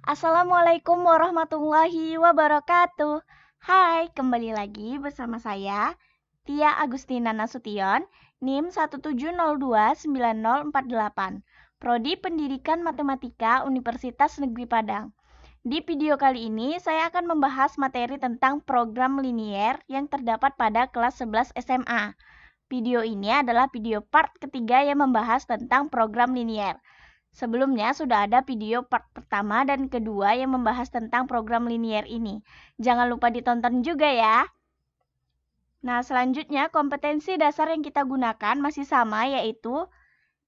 Assalamualaikum warahmatullahi wabarakatuh. Hai, kembali lagi bersama saya, Tia Agustina Nasution, NIM 170290048, Prodi Pendidikan Matematika Universitas Negeri Padang. Di video kali ini, saya akan membahas materi tentang program linier yang terdapat pada kelas 11 SMA. Video ini adalah video part ketiga yang membahas tentang program linier. Sebelumnya sudah ada video part pertama dan kedua yang membahas tentang program linier ini. Jangan lupa ditonton juga ya. Nah, selanjutnya kompetensi dasar yang kita gunakan masih sama, yaitu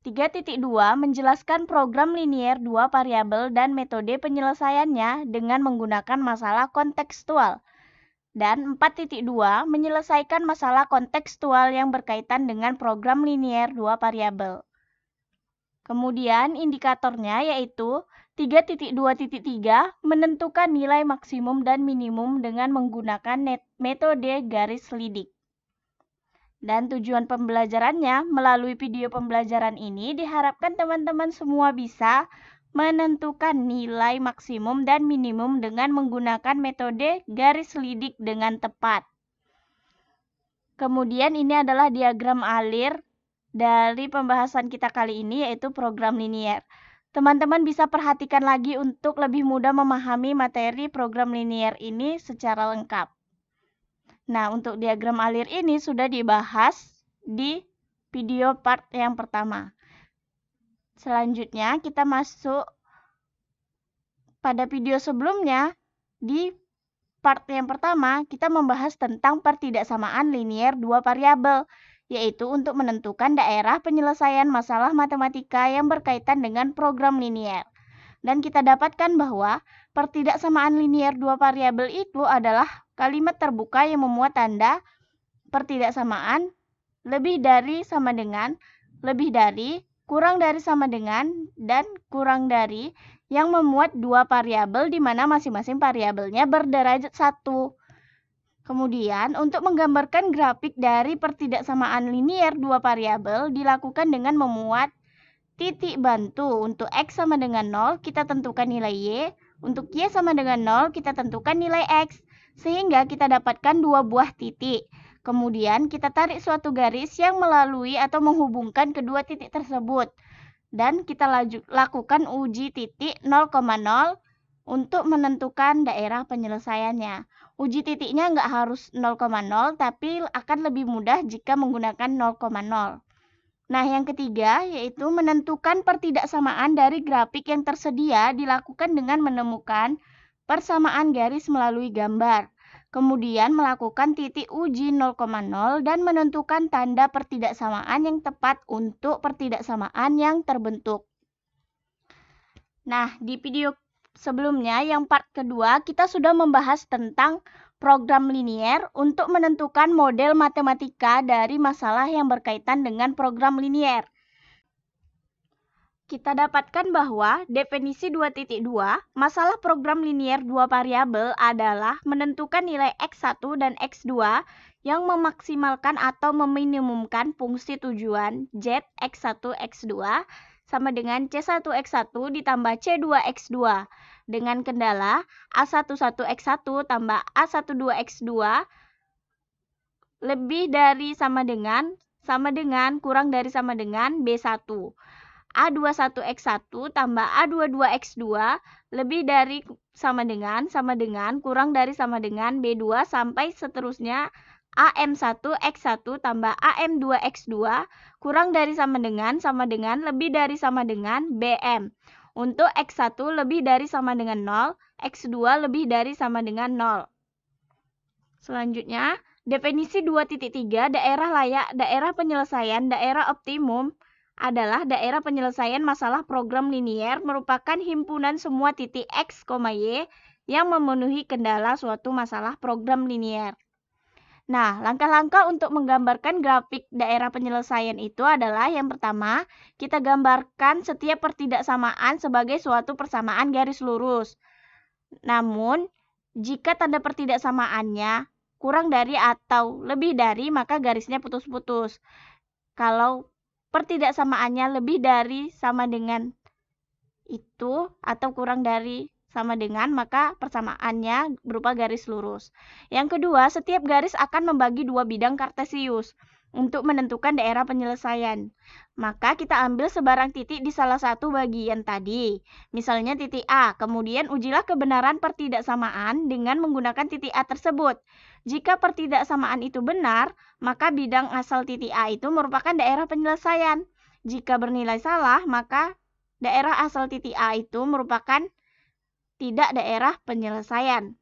3.2 menjelaskan program linier 2 variabel dan metode penyelesaiannya dengan menggunakan masalah kontekstual. Dan 4.2 menyelesaikan masalah kontekstual yang berkaitan dengan program linier 2 variabel. Kemudian indikatornya yaitu 3.2.3 menentukan nilai maksimum dan minimum dengan menggunakan metode garis lidik. Dan tujuan pembelajarannya melalui video pembelajaran ini diharapkan teman-teman semua bisa menentukan nilai maksimum dan minimum dengan menggunakan metode garis lidik dengan tepat. Kemudian ini adalah diagram alir dari pembahasan kita kali ini, yaitu program linier. Teman-teman bisa perhatikan lagi untuk lebih mudah memahami materi program linier ini secara lengkap. Nah, untuk diagram alir ini sudah dibahas di video part yang pertama. Selanjutnya kita masuk pada video sebelumnya. Di part yang pertama kita membahas tentang pertidaksamaan linier 2 variabel, yaitu untuk menentukan daerah penyelesaian masalah matematika yang berkaitan dengan program linier. Dan kita dapatkan bahwa pertidaksamaan linier 2 variabel itu adalah kalimat terbuka yang memuat tanda pertidaksamaan lebih dari sama dengan, lebih dari, kurang dari sama dengan, dan kurang dari yang memuat 2 variabel di mana masing-masing variabelnya berderajat 1. Kemudian, untuk menggambarkan grafik dari pertidaksamaan linier 2 variabel dilakukan dengan memuat titik bantu. Untuk X sama dengan 0, kita tentukan nilai Y. Untuk Y sama dengan 0, kita tentukan nilai X. Sehingga kita dapatkan 2 buah titik. Kemudian, kita tarik suatu garis yang melalui atau menghubungkan kedua titik tersebut. Dan kita lakukan uji titik 0,0 untuk menentukan daerah penyelesaiannya. Uji titiknya nggak harus 0,0, tapi akan lebih mudah jika menggunakan 0,0. Nah, yang ketiga yaitu menentukan pertidaksamaan dari grafik yang tersedia dilakukan dengan menemukan persamaan garis melalui gambar. Kemudian melakukan titik uji 0,0 dan menentukan tanda pertidaksamaan yang tepat untuk pertidaksamaan yang terbentuk. Nah, di video sebelumnya, yang part kedua, kita sudah membahas tentang program linier untuk menentukan model matematika dari masalah yang berkaitan dengan program linier. Kita dapatkan bahwa definisi 2.2, masalah program linier 2 variabel adalah menentukan nilai X1 dan X2 yang memaksimalkan atau meminimumkan fungsi tujuan Z X1 X2 sama dengan C1X1 ditambah C2X2 dengan kendala A11X1 tambah A12X2 lebih dari sama dengan kurang dari sama dengan B1. A21X1 tambah A22X2 lebih dari sama dengan kurang dari sama dengan B2 sampai seterusnya AM1X1 tambah AM2X2 kurang dari sama dengan lebih dari sama dengan BM. Untuk X1 lebih dari sama dengan 0, X2 lebih dari sama dengan 0. Selanjutnya, definisi 2.3 daerah layak, daerah penyelesaian, daerah optimum adalah daerah penyelesaian masalah program linier merupakan himpunan semua titik X, Y yang memenuhi kendala suatu masalah program linier. Nah, langkah-langkah untuk menggambarkan grafik daerah penyelesaian itu adalah yang pertama, kita gambarkan setiap pertidaksamaan sebagai suatu persamaan garis lurus. Namun, jika tanda pertidaksamaannya kurang dari atau lebih dari, maka garisnya putus-putus. Kalau pertidaksamaannya lebih dari sama dengan itu atau kurang dari sama dengan, maka persamaannya berupa garis lurus. Yang kedua, setiap garis akan membagi dua bidang kartesius untuk menentukan daerah penyelesaian. Maka kita ambil sebarang titik di salah satu bagian tadi. Misalnya titik A, kemudian ujilah kebenaran pertidaksamaan dengan menggunakan titik A tersebut. Jika pertidaksamaan itu benar, maka bidang asal titik A itu merupakan daerah penyelesaian. Jika bernilai salah, maka daerah asal titik A itu merupakan tidak daerah penyelesaian.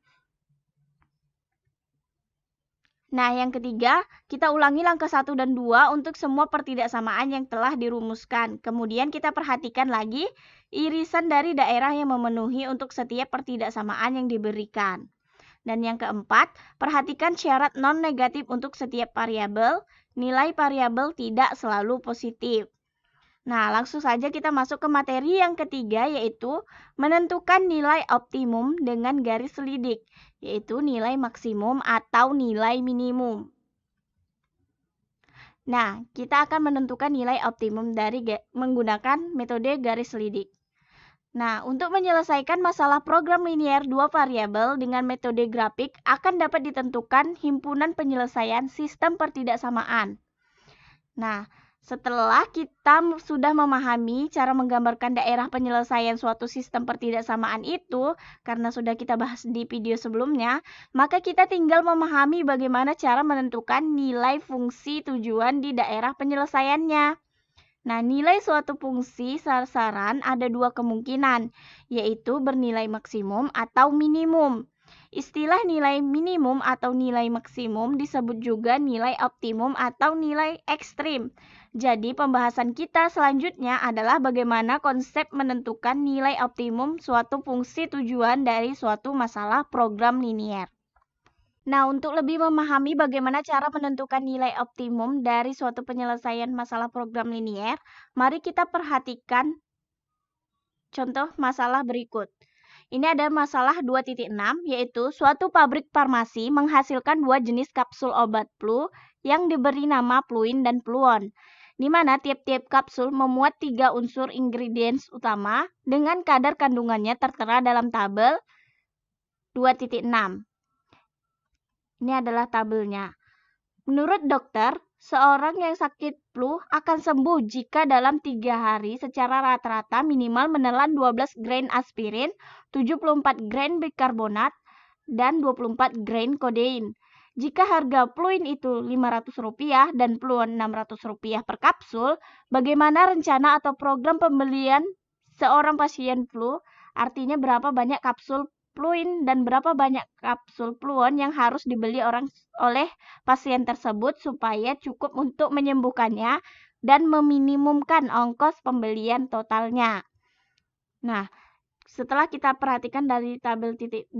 Nah, yang ketiga, kita ulangi langkah 1 dan 2 untuk semua pertidaksamaan yang telah dirumuskan. Kemudian kita perhatikan lagi irisan dari daerah yang memenuhi untuk setiap pertidaksamaan yang diberikan. Dan yang keempat, perhatikan syarat non-negatif untuk setiap variabel. Nilai variabel tidak selalu positif. Nah, langsung saja kita masuk ke materi yang ketiga, yaitu menentukan nilai optimum dengan garis selidik, yaitu nilai maksimum atau nilai minimum. Nah, kita akan menentukan nilai optimum dari menggunakan metode garis selidik. Nah, untuk menyelesaikan masalah program linier dua variabel dengan metode grafik akan dapat ditentukan himpunan penyelesaian sistem pertidaksamaan. Nah, setelah kita sudah memahami cara menggambarkan daerah penyelesaian suatu sistem pertidaksamaan itu, karena sudah kita bahas di video sebelumnya, maka kita tinggal memahami bagaimana cara menentukan nilai fungsi tujuan di daerah penyelesaiannya. Nah, nilai suatu fungsi sasaran ada dua kemungkinan, yaitu bernilai maksimum atau minimum. Istilah nilai minimum atau nilai maksimum disebut juga nilai optimum atau nilai ekstrim. Jadi, pembahasan kita selanjutnya adalah bagaimana konsep menentukan nilai optimum suatu fungsi tujuan dari suatu masalah program linier. Nah, untuk lebih memahami bagaimana cara menentukan nilai optimum dari suatu penyelesaian masalah program linier, mari kita perhatikan contoh masalah berikut. Ini ada masalah 2.6, yaitu suatu pabrik farmasi menghasilkan dua jenis kapsul obat flu yang diberi nama fluin dan fluon, di mana tiap-tiap kapsul memuat 3 unsur ingredients utama dengan kadar kandungannya tertera dalam tabel 2.6. Ini adalah tabelnya. Menurut dokter, seorang yang sakit flu akan sembuh jika dalam 3 hari secara rata-rata minimal menelan 12 grain aspirin, 74 grain bikarbonat, dan 24 grain kodein. Jika harga fluin itu Rp500 dan fluon Rp600 per kapsul, bagaimana rencana atau program pembelian seorang pasien flu? Artinya berapa banyak kapsul fluin dan berapa banyak kapsul fluon yang harus dibeli oleh pasien tersebut supaya cukup untuk menyembuhkannya dan meminimumkan ongkos pembelian totalnya. Nah, setelah kita perhatikan dari tabel 2.6,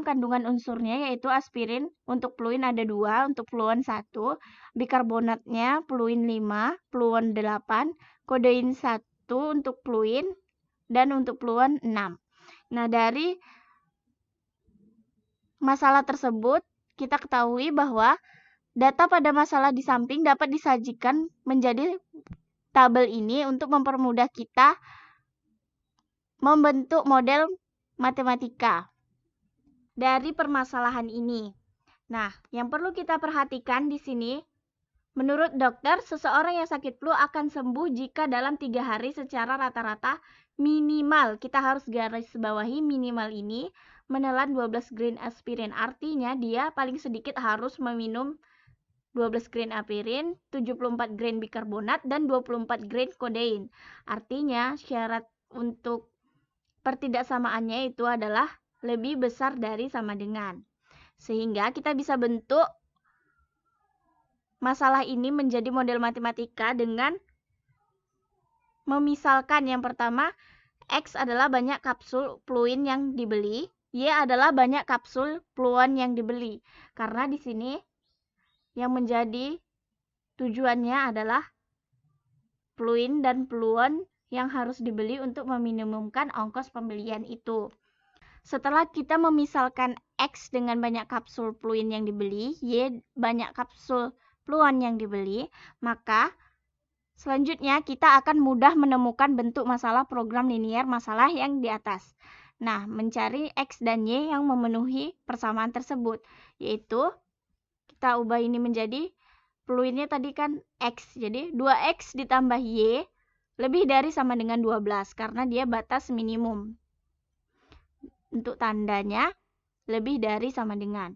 kandungan unsurnya yaitu aspirin untuk fluin ada 2, untuk fluon 1, bikarbonatnya fluin 5, fluon 8, kodein 1 untuk fluin, dan untuk fluon 6. Nah, dari masalah tersebut, kita ketahui bahwa data pada masalah di samping dapat disajikan menjadi tabel ini untuk mempermudah kita membentuk model matematika dari permasalahan ini. Nah, yang perlu kita perhatikan di sini, menurut dokter, seseorang yang sakit flu akan sembuh jika dalam 3 hari secara rata-rata minimal, kita harus garis bawahi minimal ini, menelan 12 grain aspirin. Artinya dia paling sedikit harus meminum 12 grain aspirin, 74 grain bikarbonat, dan 24 grain kodein. Artinya syarat untuk pertidaksamaannya itu adalah lebih besar dari sama dengan. Sehingga kita bisa bentuk masalah ini menjadi model matematika dengan memisalkan yang pertama, X adalah banyak kapsul fluin yang dibeli, Y adalah banyak kapsul fluon yang dibeli. Karena di sini yang menjadi tujuannya adalah fluin dan fluon yang harus dibeli untuk meminimumkan ongkos pembelian itu. Setelah kita memisalkan X dengan banyak kapsul fluin yang dibeli, Y banyak kapsul fluon yang dibeli, maka selanjutnya kita akan mudah menemukan bentuk masalah program linier masalah yang di atas. Nah, mencari X dan Y yang memenuhi persamaan tersebut, yaitu kita ubah ini menjadi fluidnya tadi kan X. Jadi 2X ditambah Y lebih dari sama dengan 12 karena dia batas minimum. Untuk tandanya lebih dari sama dengan.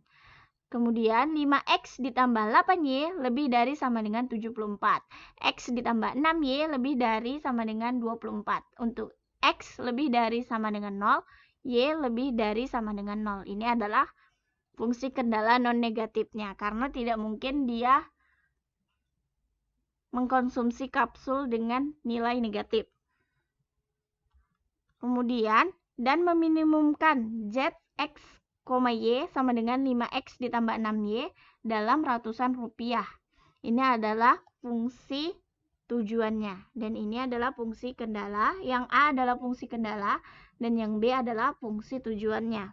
Kemudian 5X ditambah 8Y lebih dari sama dengan 74. X ditambah 6Y lebih dari sama dengan 24. Untuk X lebih dari sama dengan 0, Y lebih dari sama dengan 0. Ini adalah fungsi kendala non-negatifnya karena tidak mungkin dia mengkonsumsi kapsul dengan nilai negatif. Kemudian, dan meminimumkan Z, X, Y sama dengan 5X ditambah 6Y dalam ratusan rupiah. Ini adalah fungsi tujuannya. Dan ini adalah fungsi kendala. Yang A adalah fungsi kendala dan yang B adalah fungsi tujuannya.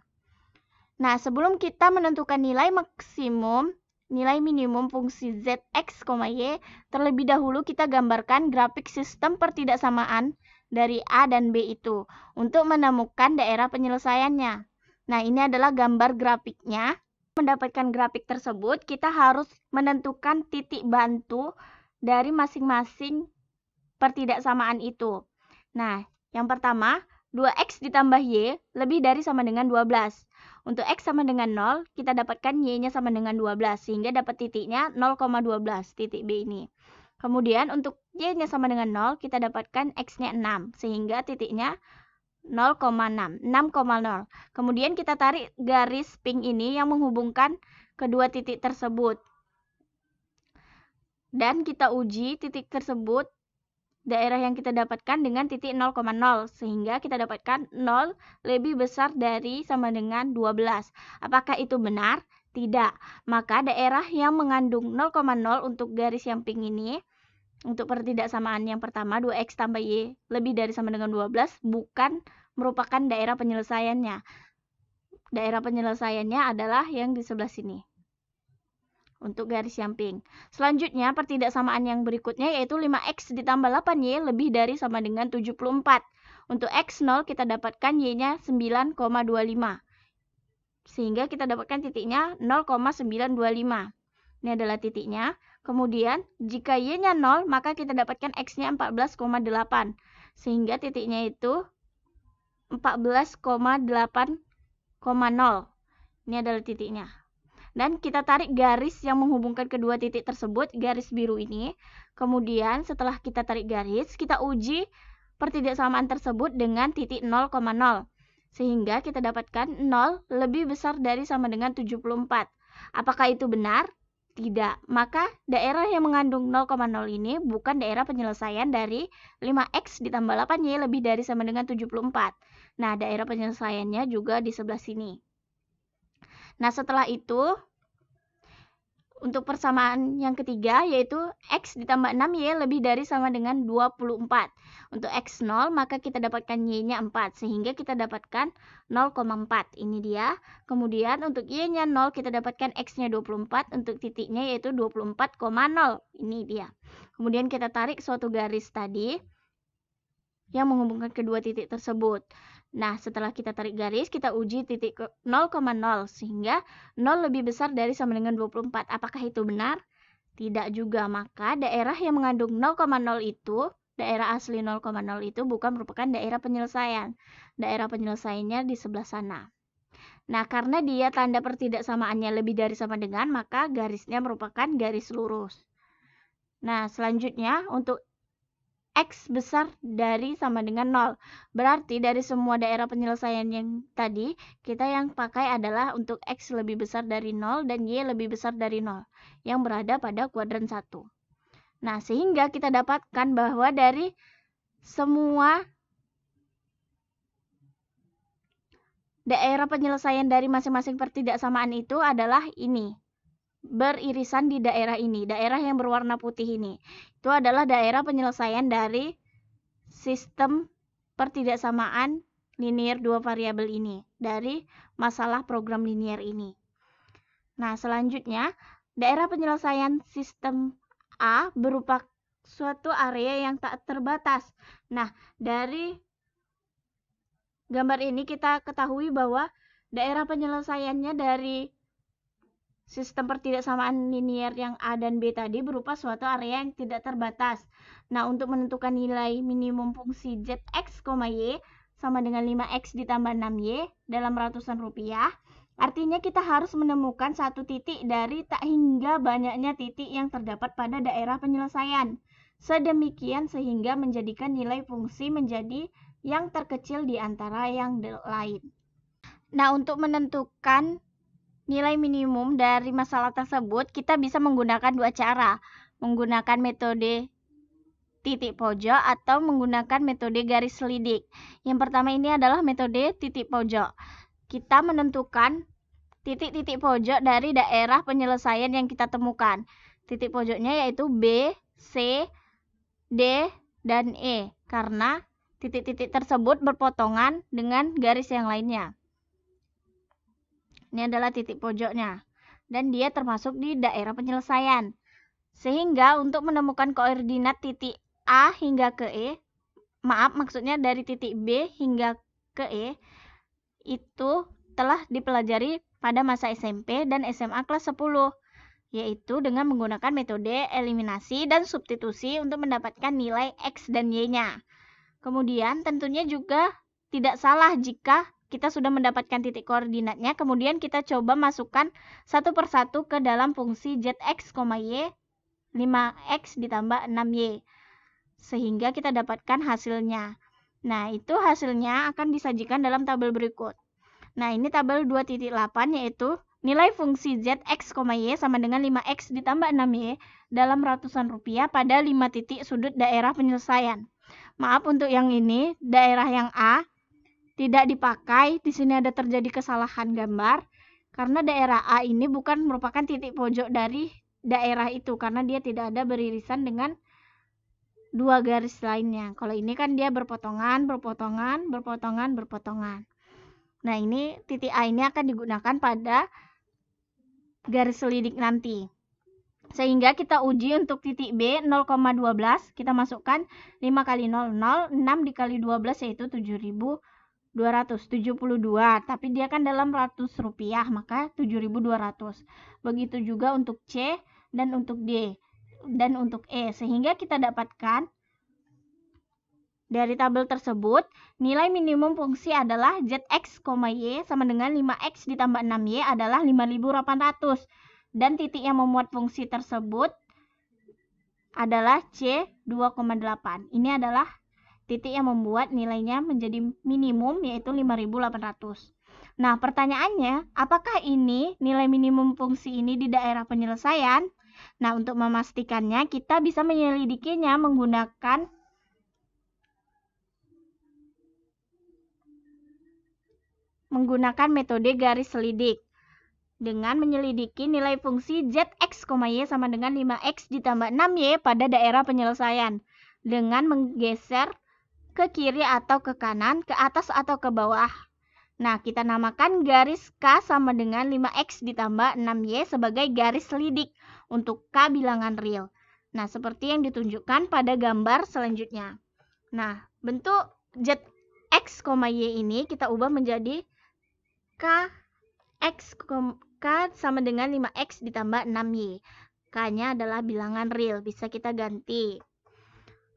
Nah, sebelum kita menentukan nilai maksimum, nilai minimum fungsi Z, X, Y, terlebih dahulu kita gambarkan grafik sistem pertidaksamaan dari A dan B itu untuk menemukan daerah penyelesaiannya. Nah, ini adalah gambar grafiknya. Mendapatkan grafik tersebut, kita harus menentukan titik bantu dari masing-masing pertidaksamaan itu. Nah, yang pertama, 2X ditambah Y lebih dari sama dengan 12. Untuk X sama dengan 0, kita dapatkan Y-nya sama dengan 12, sehingga dapat titiknya 0,12, titik B ini. Kemudian untuk Y-nya sama dengan 0, kita dapatkan X-nya 6, sehingga titiknya 0,6, 6,0. Kemudian kita tarik garis pink ini yang menghubungkan kedua titik tersebut. Dan kita uji titik tersebut, daerah yang kita dapatkan dengan titik 0,0, sehingga kita dapatkan 0 lebih besar dari sama dengan 12. Apakah itu benar? Tidak. Maka daerah yang mengandung 0,0 untuk garis yang pink ini, untuk pertidaksamaan yang pertama 2X tambah Y lebih dari sama dengan 12, bukan merupakan daerah penyelesaiannya. Daerah penyelesaiannya adalah yang di sebelah sini. Untuk garis yang pink. Selanjutnya, pertidaksamaan yang berikutnya yaitu 5X ditambah 8Y lebih dari sama dengan 74. Untuk X0 kita dapatkan Y-nya 9,25. Sehingga kita dapatkan titiknya 0,925. Ini adalah titiknya. Kemudian, jika Y-nya 0, maka kita dapatkan X-nya 14,8. Sehingga titiknya itu 14,8,0. Ini adalah titiknya. Dan kita tarik garis yang menghubungkan kedua titik tersebut, garis biru ini. Kemudian setelah kita tarik garis, kita uji pertidaksamaan tersebut dengan titik 0,0. Sehingga kita dapatkan 0 lebih besar dari sama dengan 74. Apakah itu benar? Tidak. Maka daerah yang mengandung 0,0 ini bukan daerah penyelesaian dari 5X ditambah 8Y lebih dari sama dengan 74. Nah, daerah penyelesaiannya juga di sebelah sini. Nah, setelah itu, untuk persamaan yang ketiga, yaitu X ditambah 6Y lebih dari sama dengan 24. Untuk X0, maka kita dapatkan Y-nya 4, sehingga kita dapatkan 0,4. Ini dia. Kemudian, untuk Y-nya 0, kita dapatkan X-nya 24, untuk titiknya yaitu 24,0. Ini dia. Kemudian kita tarik suatu garis tadi yang menghubungkan kedua titik tersebut. Nah, setelah kita tarik garis, kita uji titik 0,0 sehingga 0 lebih besar dari sama dengan 24. Apakah itu benar? Tidak juga. Maka daerah yang mengandung 0,0 itu, daerah asli 0,0 itu bukan merupakan daerah penyelesaian. Daerah penyelesaiannya di sebelah sana. Nah, karena dia tanda pertidaksamaannya lebih dari sama dengan, maka garisnya merupakan garis lurus. Nah, selanjutnya untuk X besar dari sama dengan 0. Berarti dari semua daerah penyelesaian yang tadi, kita yang pakai adalah untuk X lebih besar dari 0 dan Y lebih besar dari 0, yang berada pada kuadran 1. Nah, sehingga kita dapatkan bahwa dari semua daerah penyelesaian dari masing-masing pertidaksamaan itu adalah ini. Beririsan di daerah ini, daerah yang berwarna putih ini. Itu adalah daerah penyelesaian dari sistem pertidaksamaan linier dua variabel ini, dari masalah program linier ini. Nah, selanjutnya, daerah penyelesaian sistem A berupa suatu area yang tak terbatas. Nah, dari gambar ini kita ketahui bahwa daerah penyelesaiannya dari sistem pertidaksamaan linier yang A dan B tadi berupa suatu area yang tidak terbatas. Nah, untuk menentukan nilai minimum fungsi Zx, Y sama dengan 5X ditambah 6Y dalam ratusan rupiah, artinya kita harus menemukan satu titik dari tak hingga banyaknya titik yang terdapat pada daerah penyelesaian. Sedemikian sehingga menjadikan nilai fungsi menjadi yang terkecil di antara yang lain. Nah, untuk menentukan nilai minimum dari masalah tersebut, kita bisa menggunakan dua cara. Menggunakan metode titik pojok atau menggunakan metode garis selidik. Yang pertama ini adalah metode titik pojok. Kita menentukan titik-titik pojok dari daerah penyelesaian yang kita temukan. Titik pojoknya yaitu B, C, D, dan E. Karena titik-titik tersebut berpotongan dengan garis yang lainnya. Ini adalah titik pojoknya. Dan dia termasuk di daerah penyelesaian. Sehingga untuk menemukan koordinat titik A hingga ke E, maksudnya dari titik B hingga ke E, itu telah dipelajari pada masa SMP dan SMA kelas 10, yaitu dengan menggunakan metode eliminasi dan substitusi untuk mendapatkan nilai X dan Y-nya. Kemudian tentunya juga tidak salah jika kita sudah mendapatkan titik koordinatnya, kemudian kita coba masukkan satu persatu ke dalam fungsi Zx, Y, 5X ditambah 6Y. Sehingga kita dapatkan hasilnya. Nah, itu hasilnya akan disajikan dalam tabel berikut. Nah, ini tabel 2.8 yaitu nilai fungsi Zx, Y sama dengan 5X ditambah 6Y dalam ratusan rupiah pada 5 titik sudut daerah penyelesaian. Maaf untuk yang ini, daerah yang A tidak dipakai. Di sini ada terjadi kesalahan gambar karena daerah A ini bukan merupakan titik pojok dari daerah itu karena dia tidak ada beririsan dengan dua garis lainnya. Kalau ini kan dia berpotongan. Nah, ini titik A ini akan digunakan pada garis selidik nanti. Sehingga kita uji untuk titik B 0,12, kita masukkan 5 kali 0, 0, 6 dikali 12 yaitu 7.272, tapi dia kan dalam ratus rupiah, maka 7.200. Begitu juga untuk C dan untuk D dan untuk E, sehingga kita dapatkan dari tabel tersebut nilai minimum fungsi adalah Zx, Y sama dengan 5X ditambah 6Y adalah 5.800. Dan titik yang memuat fungsi tersebut adalah C 2,8. Ini adalah titik yang membuat nilainya menjadi minimum yaitu 5.800. Nah, pertanyaannya, apakah ini nilai minimum fungsi ini di daerah penyelesaian? Nah, untuk memastikannya kita bisa menyelidikinya menggunakan metode garis selidik. Dengan menyelidiki nilai fungsi Zx, Y sama dengan 5X ditambah 6Y pada daerah penyelesaian. Dengan menggeser ke kiri atau ke kanan, ke atas atau ke bawah. Nah, kita namakan garis K sama dengan 5X ditambah 6Y sebagai garis selidik untuk K bilangan real. Nah, seperti yang ditunjukkan pada gambar selanjutnya. Nah, bentuk Zx, Y ini kita ubah menjadi K sama dengan 5X ditambah 6Y. K-nya adalah bilangan real, bisa kita ganti.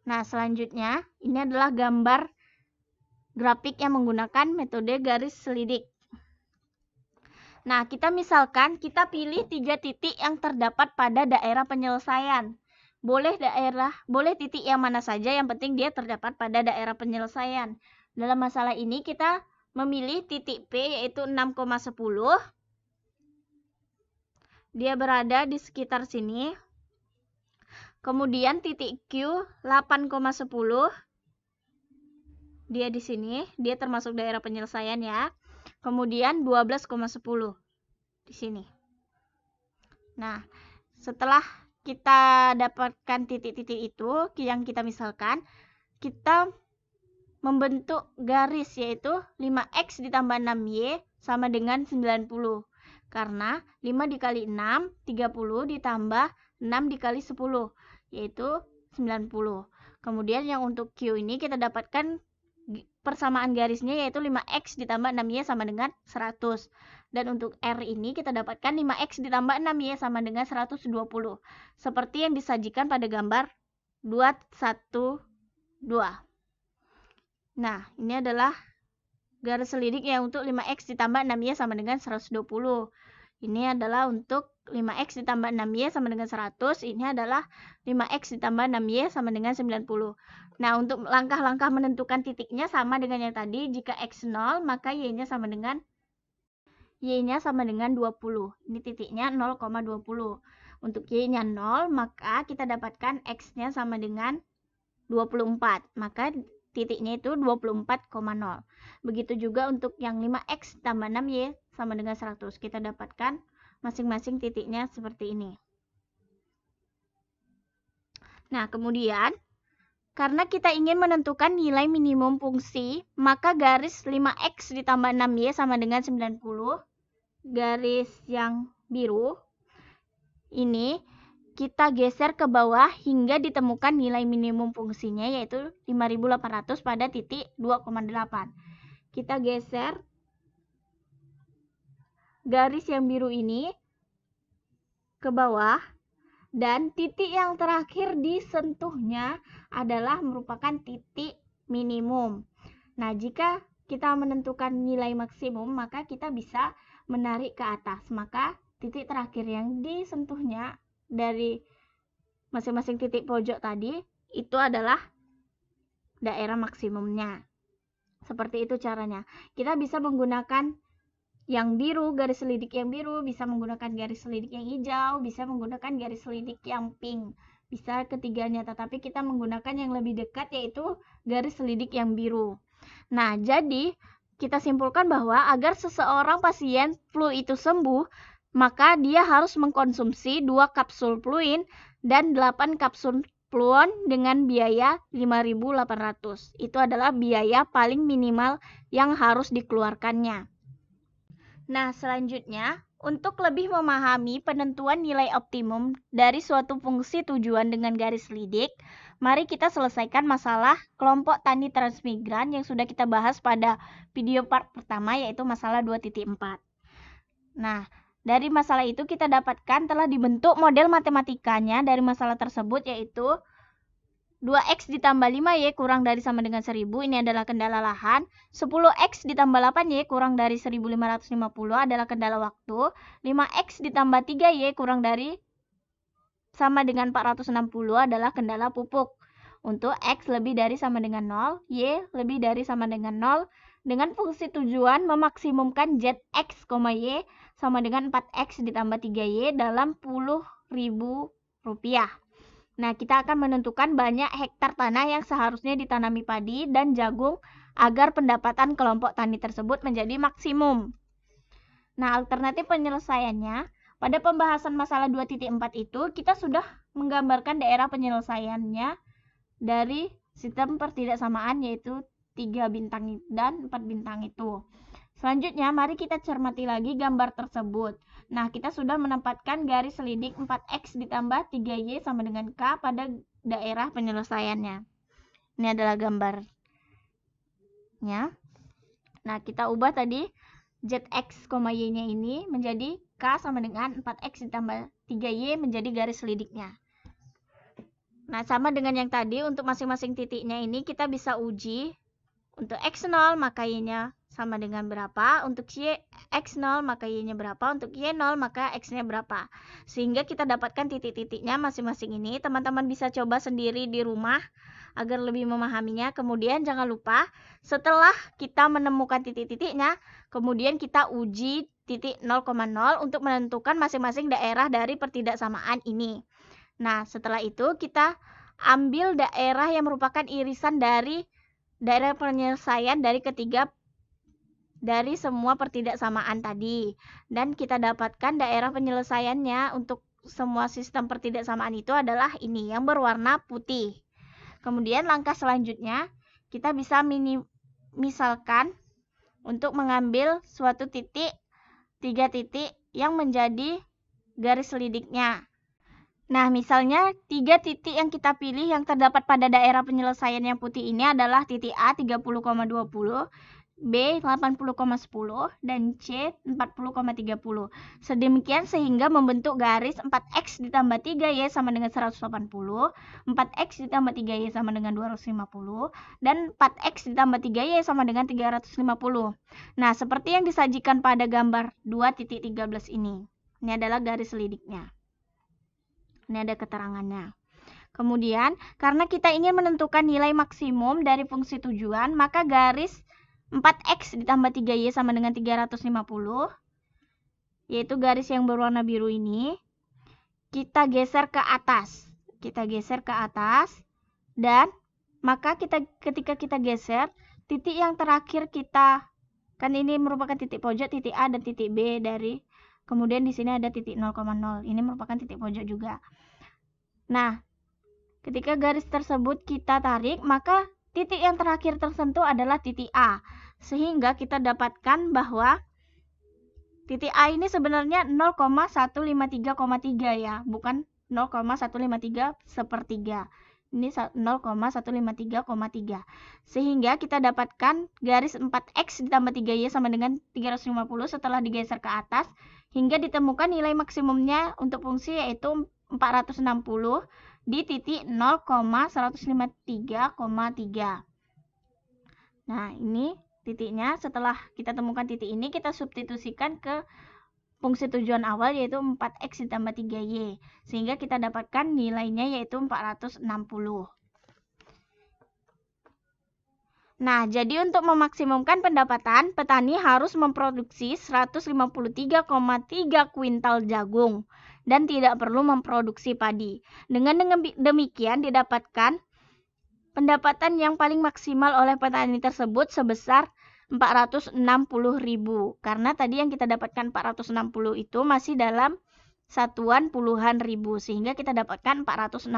Nah, selanjutnya ini adalah gambar grafik yang menggunakan metode garis selidik. Nah, kita pilih 3 titik yang terdapat pada daerah penyelesaian. Boleh titik yang mana saja, yang penting dia terdapat pada daerah penyelesaian. Dalam masalah ini kita memilih titik P yaitu 6,10. Dia berada di sekitar sini. Kemudian titik Q 8,10. Dia di sini, dia termasuk daerah penyelesaian ya. Kemudian 12,10 di sini. Nah, setelah kita dapatkan titik-titik itu yang kita misalkan, kita membentuk garis yaitu 5X ditambah 6Y sama dengan 90. Karena 5 dikali 6, 30 ditambah 6 dikali 10, yaitu 90. Kemudian yang untuk Q ini kita dapatkan persamaan garisnya yaitu 5x ditambah 6y sama dengan 100. Dan untuk R ini kita dapatkan 5x ditambah 6y sama dengan 120. Seperti yang disajikan pada gambar 212. Nah, ini adalah garis selidik yang untuk 5x ditambah 6y sama dengan 120. Ini adalah untuk 5x ditambah 6y sama dengan 100. Ini adalah 5x ditambah 6y sama dengan 90. Nah, untuk langkah-langkah menentukan titiknya sama dengan yang tadi. Jika x 0, maka y-nya sama dengan 20. Ini titiknya 0,20. Untuk y-nya 0, maka kita dapatkan x-nya sama dengan 24. Maka titiknya itu 24,0. Begitu juga untuk yang 5x tambah 6y sama dengan 100. Kita dapatkan masing-masing titiknya seperti ini. Nah, kemudian karena kita ingin menentukan nilai minimum fungsi, maka garis 5x ditambah 6y sama dengan 90. Garis yang biru ini kita geser ke bawah hingga ditemukan nilai minimum fungsinya yaitu 5.800 pada titik 2,8. Kita geser garis yang biru ini ke bawah dan titik yang terakhir disentuhnya adalah merupakan titik minimum. Nah, jika kita menentukan nilai maksimum, maka kita bisa menarik ke atas. Maka titik terakhir yang disentuhnya dari masing-masing titik pojok tadi itu adalah daerah maksimumnya. Seperti itu caranya. Kita bisa menggunakan yang biru, garis selidik yang biru, bisa menggunakan garis selidik yang hijau, bisa menggunakan garis selidik yang pink. Bisa ketiganya, tetapi kita menggunakan yang lebih dekat yaitu garis selidik yang biru. Nah, jadi kita simpulkan bahwa agar seseorang pasien flu itu sembuh, maka dia harus mengkonsumsi 2 kapsul fluin dan 8 kapsul fluon dengan biaya 5.800. Itu adalah biaya paling minimal yang harus dikeluarkannya. Nah, selanjutnya, untuk lebih memahami penentuan nilai optimum dari suatu fungsi tujuan dengan garis selidik, mari kita selesaikan masalah kelompok tani transmigran yang sudah kita bahas pada video part pertama, yaitu masalah 2.4. Nah, dari masalah itu kita dapatkan telah dibentuk model matematikanya dari masalah tersebut, yaitu 2x ditambah 5y kurang dari sama dengan 1000, ini adalah kendala lahan. 10x ditambah 8y kurang dari 1550 adalah kendala waktu. 5x ditambah 3y kurang dari sama dengan 460 adalah kendala pupuk. Untuk x lebih dari sama dengan 0, y lebih dari sama dengan 0, dengan fungsi tujuan memaksimumkan zx, y sama dengan 4x ditambah 3y dalam 10.000 rupiah. Nah, kita akan menentukan banyak hektar tanah yang seharusnya ditanami padi dan jagung agar pendapatan kelompok tani tersebut menjadi maksimum. Nah, alternatif penyelesaiannya, pada pembahasan masalah 2.4 itu, kita sudah menggambarkan daerah penyelesaiannya dari sistem pertidaksamaan, yaitu 3 bintang dan 4 bintang itu. Selanjutnya, mari kita cermati lagi gambar tersebut. Nah, kita sudah menempatkan garis selidik 4x ditambah 3y sama dengan K pada daerah penyelesaiannya. Ini adalah gambarnya. Nah, kita ubah tadi zx, y-nya ini menjadi K sama dengan 4x ditambah 3y menjadi garis selidiknya. Nah, sama dengan yang tadi, untuk masing-masing titiknya ini kita bisa uji. Untuk x0 maka y-nya sama dengan berapa, untuk x0 maka y-nya berapa, untuk y0 maka x-nya berapa. Sehingga kita dapatkan titik-titiknya masing-masing ini. Teman-teman bisa coba sendiri di rumah agar lebih memahaminya. Kemudian jangan lupa setelah kita menemukan titik-titiknya, kemudian kita uji titik 0,0 untuk menentukan masing-masing daerah dari pertidaksamaan ini. Nah, setelah itu kita ambil daerah yang merupakan irisan dari daerah penyelesaian dari ketiga dari semua pertidaksamaan tadi, dan kita dapatkan daerah penyelesaiannya untuk semua sistem pertidaksamaan itu adalah ini yang berwarna putih. Kemudian langkah selanjutnya kita bisa misalkan untuk mengambil suatu titik, 3 titik yang menjadi garis selidiknya. Nah, misalnya 3 titik yang kita pilih yang terdapat pada daerah penyelesaian yang putih ini adalah titik A 30,20, B 80,10, dan C 40,30. Sedemikian sehingga membentuk garis 4X ditambah 3Y sama dengan 180, 4X ditambah 3Y sama dengan 250, dan 4X ditambah 3Y sama dengan 350. Nah, seperti yang disajikan pada gambar 2.13 ini. Ini adalah garis selidiknya. Ini ada keterangannya. Kemudian, karena kita ingin menentukan nilai maksimum dari fungsi tujuan, maka garis 4X ditambah 3Y sama dengan 350, yaitu garis yang berwarna biru ini, kita geser ke atas. Kita geser ke atas, dan maka ketika kita geser, titik yang terakhir kita, kan ini merupakan titik pojok, titik A dan titik B dari, kemudian di sini ada titik 0,0. Ini merupakan titik pojok juga. Nah, ketika garis tersebut kita tarik, maka titik yang terakhir tersentuh adalah titik A. Sehingga kita dapatkan bahwa titik A ini sebenarnya 0,153,3 ya, bukan 0,153 sepertiga. Ini 0,153,3. Sehingga kita dapatkan garis 4X ditambah 3Y sama dengan 350 setelah digeser ke atas, hingga ditemukan nilai maksimumnya untuk fungsi yaitu 460 di titik 0,153,3. Nah, ini titiknya. Setelah kita temukan titik ini, kita substitusikan ke fungsi tujuan awal yaitu 4X ditambah 3Y. Sehingga kita dapatkan nilainya yaitu 460. Nah, jadi untuk memaksimumkan pendapatan, petani harus memproduksi 153,3 kuintal jagung dan tidak perlu memproduksi padi. Dengan demikian didapatkan pendapatan yang paling maksimal oleh petani tersebut sebesar 460.000. Karena tadi yang kita dapatkan 460 itu masih dalam satuan puluhan ribu, sehingga kita dapatkan 460.000.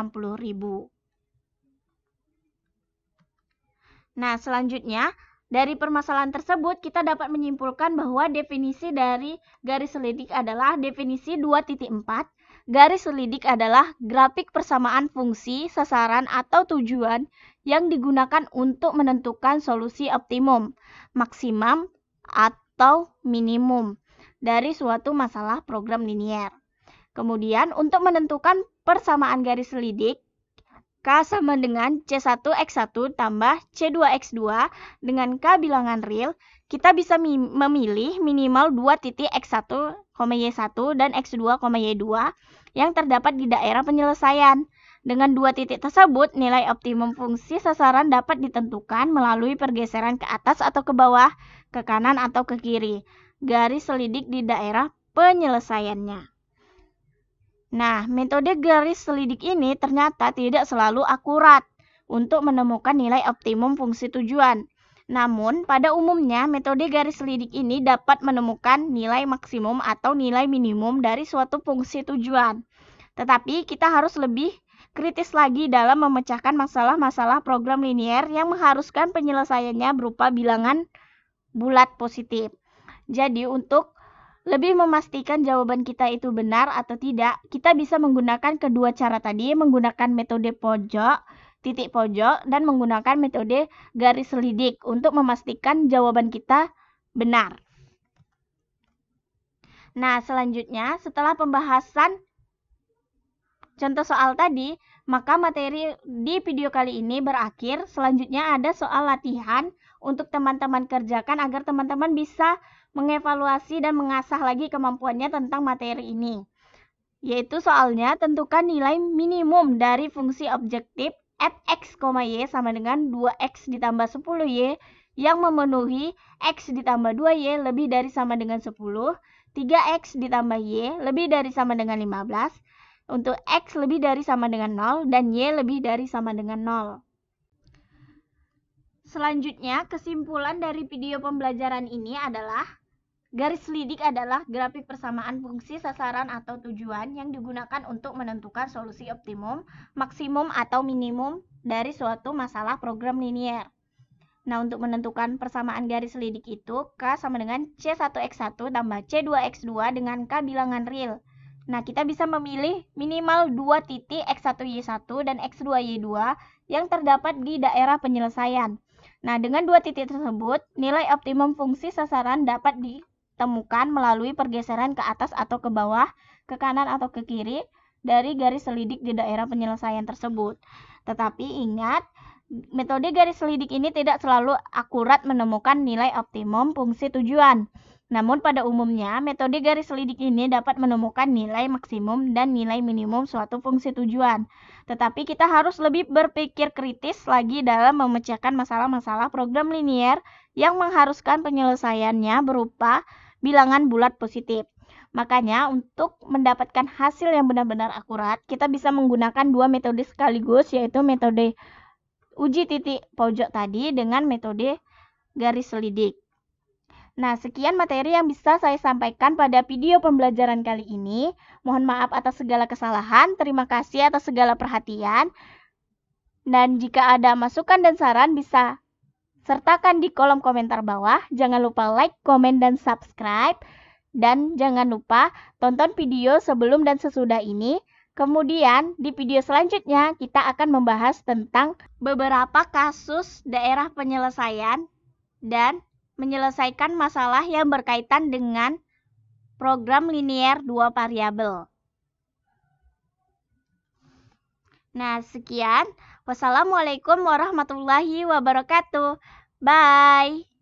Nah, selanjutnya, dari permasalahan tersebut kita dapat menyimpulkan bahwa definisi dari garis selidik adalah definisi 2.4. Garis selidik adalah grafik persamaan fungsi, sasaran, atau tujuan yang digunakan untuk menentukan solusi optimum, maksimum, atau minimum dari suatu masalah program linier. Kemudian, untuk menentukan persamaan garis selidik, K sama dengan C1X1 tambah C2X2 dengan K bilangan real, kita bisa memilih minimal 2 titik X1, Y1 dan X2, Y2 yang terdapat di daerah penyelesaian. Dengan 2 titik tersebut, nilai optimum fungsi sasaran dapat ditentukan melalui pergeseran ke atas atau ke bawah, ke kanan atau ke kiri, garis selidik di daerah penyelesaiannya. Nah, metode garis selidik ini ternyata tidak selalu akurat untuk menemukan nilai optimum fungsi tujuan. Namun, pada umumnya metode garis selidik ini dapat menemukan nilai maksimum atau nilai minimum dari suatu fungsi tujuan. Tetapi kita harus lebih kritis lagi dalam memecahkan masalah-masalah program linier yang mengharuskan penyelesaiannya berupa bilangan bulat positif. Jadi, untuk lebih memastikan jawaban kita itu benar atau tidak, kita bisa menggunakan kedua cara tadi, menggunakan metode pojok, titik pojok, dan menggunakan metode garis selidik untuk memastikan jawaban kita benar. Nah, selanjutnya setelah pembahasan contoh soal tadi, maka materi di video kali ini berakhir. Selanjutnya ada soal latihan untuk teman-teman kerjakan agar teman-teman bisa mengevaluasi dan mengasah lagi kemampuannya tentang materi ini. Yaitu soalnya tentukan nilai minimum dari fungsi objektif fx, y sama dengan 2x ditambah 10y yang memenuhi x ditambah 2y lebih dari sama dengan 10, 3x ditambah y lebih dari sama dengan 15, untuk x lebih dari sama dengan 0, dan y lebih dari sama dengan 0. Selanjutnya, kesimpulan dari video pembelajaran ini adalah garis selidik adalah grafik persamaan fungsi, sasaran, atau tujuan yang digunakan untuk menentukan solusi optimum, maksimum, atau minimum dari suatu masalah program linier. Nah, untuk menentukan persamaan garis selidik itu, K sama dengan C1X1 tambah C2X2 dengan K bilangan real. Nah, kita bisa memilih minimal 2 titik X1Y1 dan X2Y2 yang terdapat di daerah penyelesaian. Nah, dengan 2 titik tersebut, nilai optimum fungsi sasaran dapat ditemukan melalui pergeseran ke atas atau ke bawah, ke kanan atau ke kiri dari garis selidik di daerah penyelesaian tersebut. Tetapi ingat, metode garis selidik ini tidak selalu akurat menemukan nilai optimum fungsi tujuan. Namun pada umumnya, metode garis selidik ini dapat menemukan nilai maksimum dan nilai minimum suatu fungsi tujuan. Tetapi kita harus lebih berpikir kritis lagi dalam memecahkan masalah-masalah program linier yang mengharuskan penyelesaiannya berupa bilangan bulat positif. Makanya untuk mendapatkan hasil yang benar-benar akurat, kita bisa menggunakan dua metode sekaligus, yaitu metode uji titik pojok tadi dengan metode garis selidik. Nah, sekian materi yang bisa saya sampaikan pada video pembelajaran kali ini. Mohon maaf atas segala kesalahan, terima kasih atas segala perhatian. Dan jika ada masukan dan saran bisa sertakan di kolom komentar bawah. Jangan lupa like, komen, dan subscribe. Dan jangan lupa tonton video sebelum dan sesudah ini. Kemudian di video selanjutnya kita akan membahas tentang beberapa kasus daerah penyelesaian dan menyelesaikan masalah yang berkaitan dengan program linier 2 variabel. Nah, sekian. Wassalamualaikum warahmatullahi wabarakatuh. Bye.